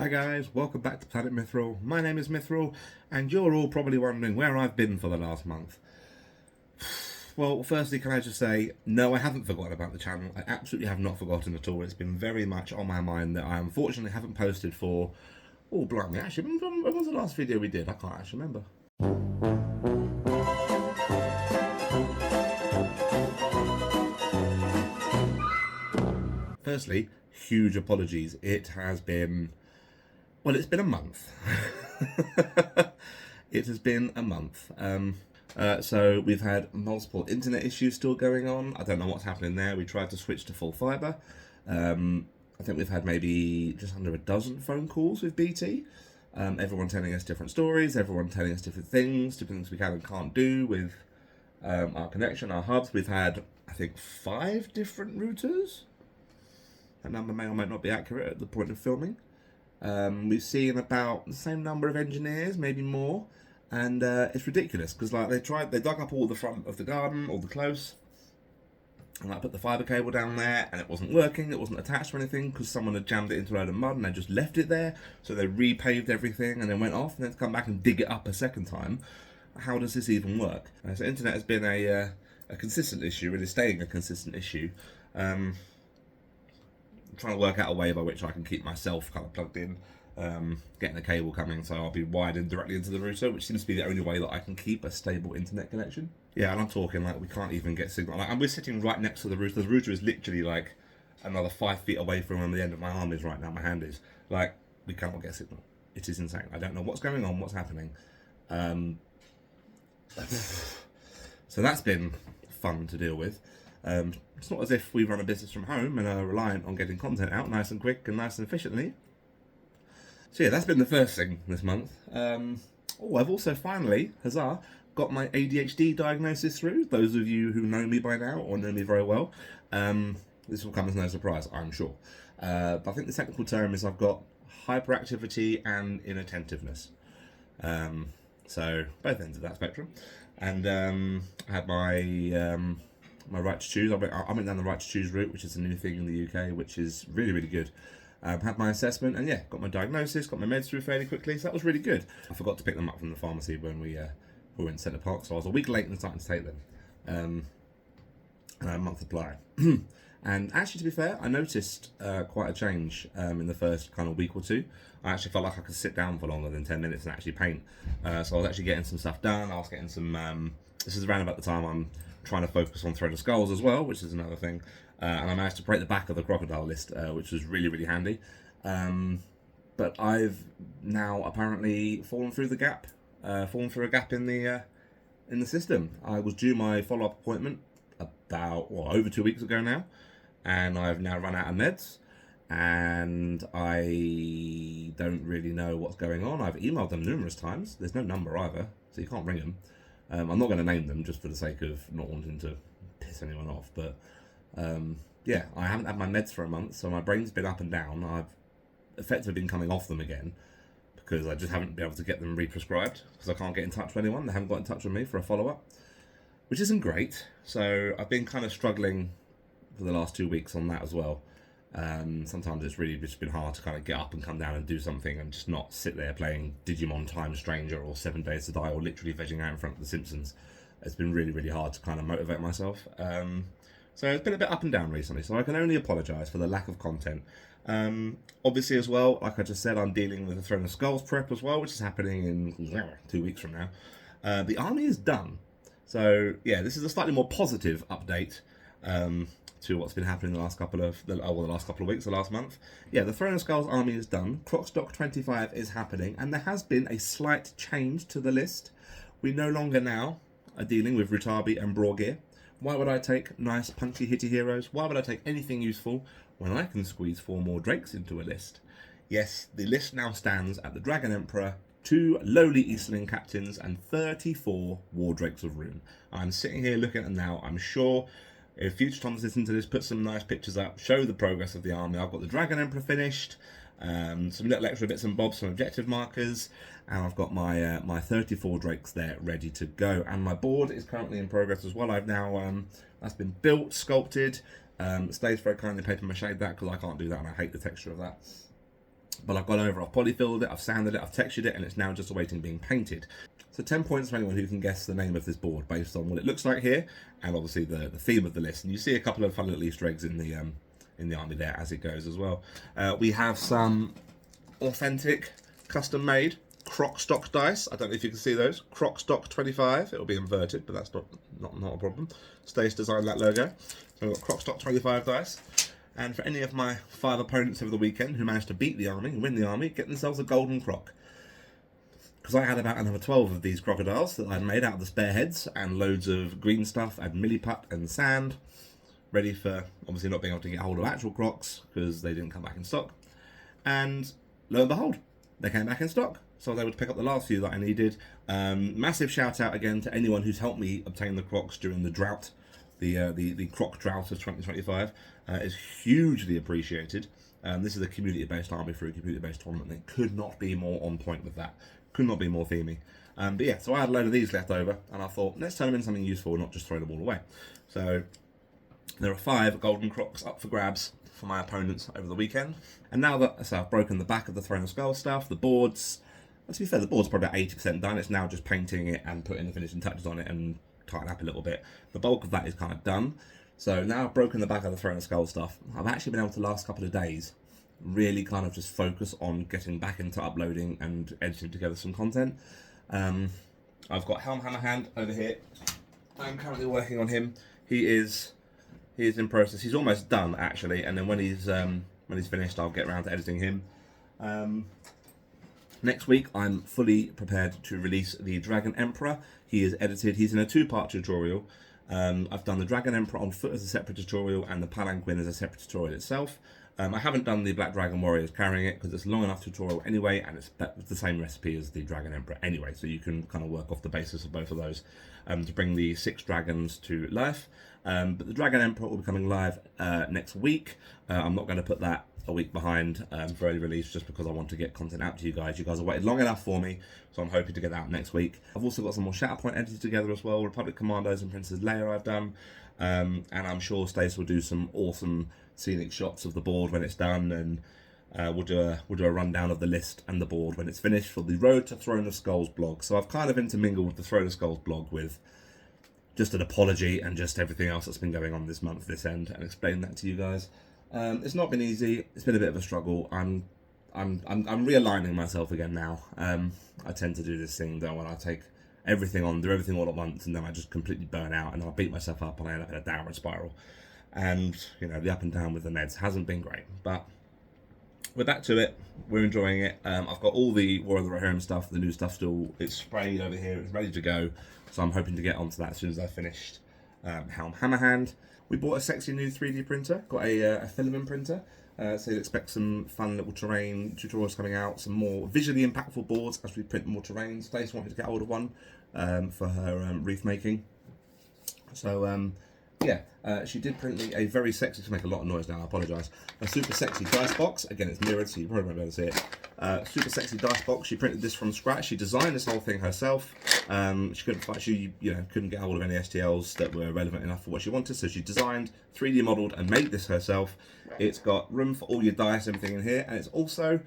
Hi guys, welcome back to Planet Mithril. My name is Mithril, and you're all probably wondering where I've been for the last month. Well, firstly, can I just say, no, I haven't forgotten about the channel. I absolutely have not forgotten at all. It's been very much on my mind that I unfortunately haven't posted for... Oh, blimey, actually, when was the last video we did? I can't actually remember. Firstly, huge apologies. It has been... Well, it's been a month. It has been a month. So we've had multiple internet issues still going on. I don't know what's happening there. We tried to switch to full fibre. I think we've had maybe just under a dozen phone calls with BT. Everyone telling us different stories, everyone telling us different things we can and can't do with our connection, our hubs. We've had, I think, 5 different routers. That number may or may not be accurate at the point of filming. We've seen about the same number of engineers, maybe more, and it's ridiculous because like they dug up all the front of the garden, all the close, and I put the fibre cable down there, and it wasn't working. It wasn't attached to anything because someone had jammed it into a load of mud and they just left it there. So they repaved everything and then went off, and then to come back and dig it up a second time. How does this even work? So internet has been a consistent issue, really staying a consistent issue. Trying to work out a way by which I can keep myself kind of plugged in, getting the cable coming so I'll be wired in directly into the router, which seems to be the only way that I can keep a stable internet connection. Yeah, and I'm talking like we can't even get signal. Like, and we're sitting right next to the router. The router is literally like another 5 feet away from where the end of my arm is right now, my hand is. Like, we cannot get signal. It is insane. I don't know what's going on, what's happening. So that's been fun to deal with. It's not as if we run a business from home and are reliant on getting content out nice and quick and nice and efficiently. So yeah, that's been the first thing this month. I've also finally, huzzah, got my ADHD diagnosis through. Those of you who know me by now or know me very well, this will come as no surprise, I'm sure. But I think the technical term is I've got hyperactivity and inattentiveness. So both ends of that spectrum. And I had my right to choose. I went down the right to choose route, which is a new thing in the UK, which is really, really good. Had my assessment and yeah, got my diagnosis, got my meds through fairly quickly, so that was really good. I forgot to pick them up from the pharmacy when we were in Centre Park, so I was a week late in starting to take them. And I had a month supply. And actually, to be fair, I noticed quite a change in the first kind of week or two. I actually felt like I could sit down for longer than 10 minutes and actually paint. So I was actually getting some stuff done. I was getting some... this is around about the time I'm trying to focus on Throne of Skulls as well, which is another thing. And I managed to break the back of the crocodile list, which was really, really handy. But I've now apparently fallen through a gap in the system. I was due my follow-up appointment about over 2 weeks ago now, and I've now run out of meds, and I don't really know what's going on. I've emailed them numerous times. There's no number either, so you can't ring them. I'm not going to name them just for the sake of not wanting to piss anyone off, but yeah, I haven't had my meds for a month, so my brain's been up and down. I've effectively been coming off them again because I just haven't been able to get them re-prescribed because I can't get in touch with anyone. They haven't got in touch with me for a follow-up, which isn't great. So I've been kind of struggling for the last 2 weeks on that as well. Sometimes it's really just been hard to kind of get up and come down and do something and just not sit there playing Digimon Time Stranger or 7 Days to Die or literally vegging out in front of The Simpsons. It's been really, really hard to kind of motivate myself. So it's been a bit up and down recently, so I can only apologise for the lack of content. Obviously as well, like I just said, I'm dealing with the Throne of Skulls prep as well, which is happening in 2 weeks from now. The army is done. So yeah, this is a slightly more positive update to what's been happening the last couple of weeks, the last month. Yeah, the Throne of Skulls army is done. Crocstock 25 is happening, and there has been a slight change to the list. We no longer now are dealing with Rutabi and Brawgear. Why would I take nice punchy hitty heroes? Why would I take anything useful when I can squeeze 4 more Drakes into a list? Yes, the list now stands at the Dragon Emperor, 2 lowly Eastling captains, and 34 War Drakes of Rune. I'm sitting here looking at them now. I'm sure if future Toms listen to this, put some nice pictures up, show the progress of the army. I've got the Dragon Emperor finished, some little extra bits and bobs, some objective markers, and I've got my my 34 Drakes there ready to go. And my board is currently in progress as well. I've now that's been built, sculpted. Stays very kindly paper mache that because I can't do that and I hate the texture of that. But I've gone over, I've polyfilled it, I've sanded it, I've textured it, and it's now just awaiting being painted. So 10 points for anyone who can guess the name of this board based on what it looks like here, and obviously the theme of the list. And you see a couple of fun little Easter eggs in the army there as it goes as well. We have some authentic, custom-made croc stock dice. I don't know if you can see those. Croc stock 25. It'll be inverted, but that's not a problem. Stace designed that logo. So we've got croc stock 25 dice. And for any of my 5 opponents over the weekend who managed to beat the army and win the army, get themselves a golden croc. Because I had about another 12 of these crocodiles that I'd made out of the spare heads and loads of green stuff and milliput and sand, ready for obviously not being able to get hold of actual crocs because they didn't come back in stock. And lo and behold, they came back in stock. So I was able to pick up the last few that I needed. Massive shout out again to anyone who's helped me obtain the crocs during the drought, the croc drought of 2025. Is hugely appreciated. This is a community-based army for a community-based tournament. It could not be more on point with that. Could not be more themey. But yeah, so I had a load of these left over, and I thought, let's turn them into something useful, not just throw them all away. So there are 5 golden crocs up for grabs for my opponents over the weekend. And now that I've broken the back of the Throne of Skulls stuff, the boards, to be fair, the board's probably about 80% done. It's now just painting it and putting the finishing touches on it and tighten up a little bit. The bulk of that is kind of done. So now I've broken the back of the Throne of Skulls stuff, I've actually been able to last couple of days really kind of just focus on getting back into uploading and editing together some content. I've got Helm Hammerhand over here. I'm currently working on him. He is in process. He's almost done actually, and then when he's finished, I'll get around to editing him. Next week, I'm fully prepared to release the Dragon Emperor. He is edited. He's in a 2-part tutorial. I've done the Dragon Emperor on foot as a separate tutorial and the Palanquin as a separate tutorial itself. I haven't done the Black Dragon Warriors carrying it because it's a long enough tutorial anyway, and it's the same recipe as the Dragon Emperor anyway, so you can kind of work off the basis of both of those to bring the 6 dragons to life. But the Dragon Emperor will be coming live next week. I'm not going to put that a week behind for early release just because I want to get content out to you guys. You guys have waited long enough for me, so I'm hoping to get that out next week. I've also got some more Shatterpoint edited together as well. Republic Commandos and Princess Leia I've done. And I'm sure Stace will do some awesome scenic shots of the board when it's done, and we'll do a rundown of the list and the board when it's finished for the Road to Throne of Skulls blog. So I've kind of intermingled the Throne of Skulls blog with just an apology and just everything else that's been going on this month, this end, and explain that to you guys. It's not been easy. It's been a bit of a struggle. I'm realigning myself again now. I tend to do this thing though when I take everything on, do everything all at once, and then I just completely burn out and I beat myself up and I end up in a downward spiral. And you know, the up and down with the meds hasn't been great, but we're back to it. We're enjoying it. I've got all the War of the Rohirrim stuff, the new stuff still. It's sprayed over here. It's ready to go. So I'm hoping to get onto that as soon as I've finished Helm Hammerhand. We bought a sexy new 3D printer. Got a filament printer. So you'd expect some fun little terrain tutorials coming out, some more visually impactful boards as we print more terrain. Stace wanted to get hold of one for her reef making. So yeah, she did print me a very sexy, to make a lot of noise now, I apologise, a super sexy dice box. Again, it's mirrored, so you probably won't be able to see it. Super sexy dice box. She printed this from scratch. She designed this whole thing herself. She couldn't get hold of any STLs that were relevant enough for what she wanted, so she designed, 3D modelled, and made this herself. It's got room for all your dice, everything in here, and it's also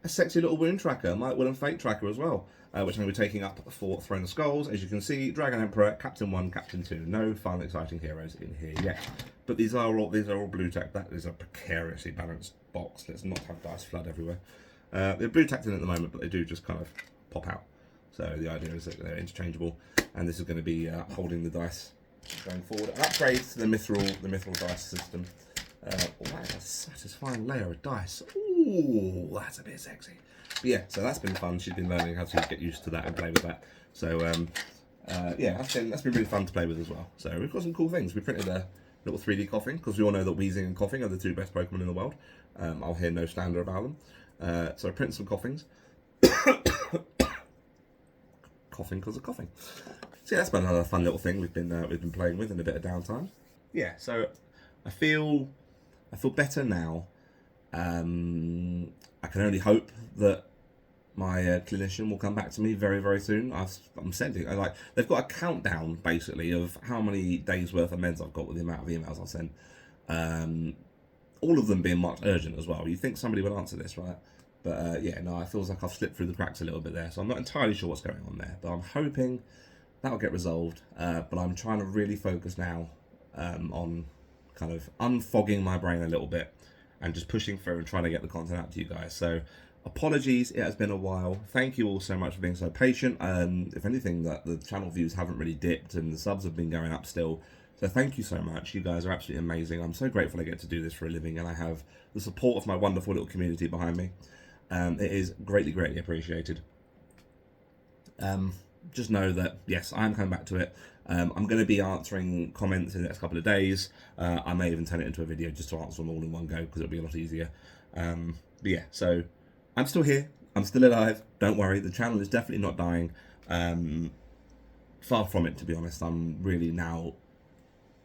a sexy little wound tracker, Might, Will and Fate tracker as well, which I'm going to be taking up for Throne of Skulls. As you can see, Dragon Emperor, Captain 1, Captain 2. No fun, exciting heroes in here yet. But these are all blue tack. That is a precariously balanced box. Let's not have dice flood everywhere. They're blue tacked in at the moment, but they do just kind of pop out. So the idea is that they're interchangeable, and this is going to be holding the dice going forward. An upgrade to the mithril dice system. Oh, that is a satisfying layer of dice. Ooh, that's a bit sexy. But yeah, so that's been fun. She's been learning how to get used to that and play with that. So yeah, that's been really fun to play with as well. So we've got some cool things. We printed a little 3D coughing, because we all know that Wheezing and Coughing are the 2 best Pokemon in the world. I'll hear no slander about them. So I printed some coughings. Coughing because of coughing. So yeah, that's been another fun little thing we've been playing with in a bit of downtime. Yeah, so I feel better now. I can only hope that my clinician will come back to me very, very soon. I'm sending, they've got a countdown basically of how many days worth of meds I've got with the amount of emails I've sent. All of them being marked urgent as well. You think somebody would answer this, right? But yeah, no, it feels like I've slipped through the cracks a little bit there, so I'm not entirely sure what's going on there. But I'm hoping that'll get resolved. But I'm trying to really focus now on kind of unfogging my brain a little bit and just pushing through and trying to get the content out to you guys. So apologies, it has been a while. Thank you all so much for being so patient. If anything, that the channel views haven't really dipped and the subs have been going up still. So thank you so much. You guys are absolutely amazing. I'm so grateful I get to do this for a living, and I have the support of my wonderful little community behind me. It is greatly, greatly appreciated. Just know that, yes, I am coming back to it. I'm going to be answering comments in the next couple of days. I may even turn it into a video just to answer them all in one go, because it'll be a lot easier. But yeah, so I'm still here. I'm still alive. Don't worry. The channel is definitely not dying. Far from it, to be honest. I'm really now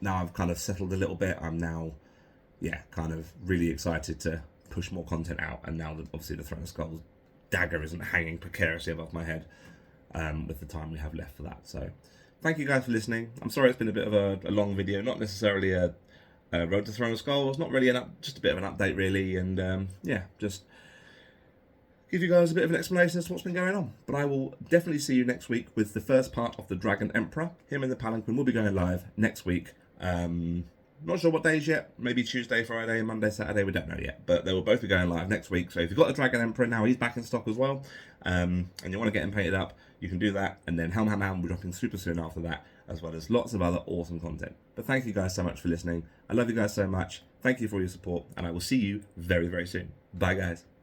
I've kind of settled a little bit. I'm now, yeah, kind of really excited to push more content out. And now that obviously the Throne of Skulls dagger isn't hanging precariously above my head, with the time we have left for that. So thank you guys for listening. I'm sorry it's been a bit of a long video, not necessarily a Road to Throne of Skulls, not really just a bit of an update really, and yeah, just give you guys a bit of an explanation as to what's been going on. But I will definitely see you next week with the first part of the Dragon Emperor. Him and the Palanquin will be going live next week. Not sure what days yet, maybe Tuesday, Friday, Monday, Saturday, we don't know yet, but they will both be going live next week. So if you've got the Dragon Emperor now, he's back in stock as well, and you want to get him painted up, you can do that. And then Helm will be dropping super soon after that, as well as lots of other awesome content. But thank you guys so much for listening. I love you guys so much. Thank you for your support, and I will see you very, very soon. Bye guys.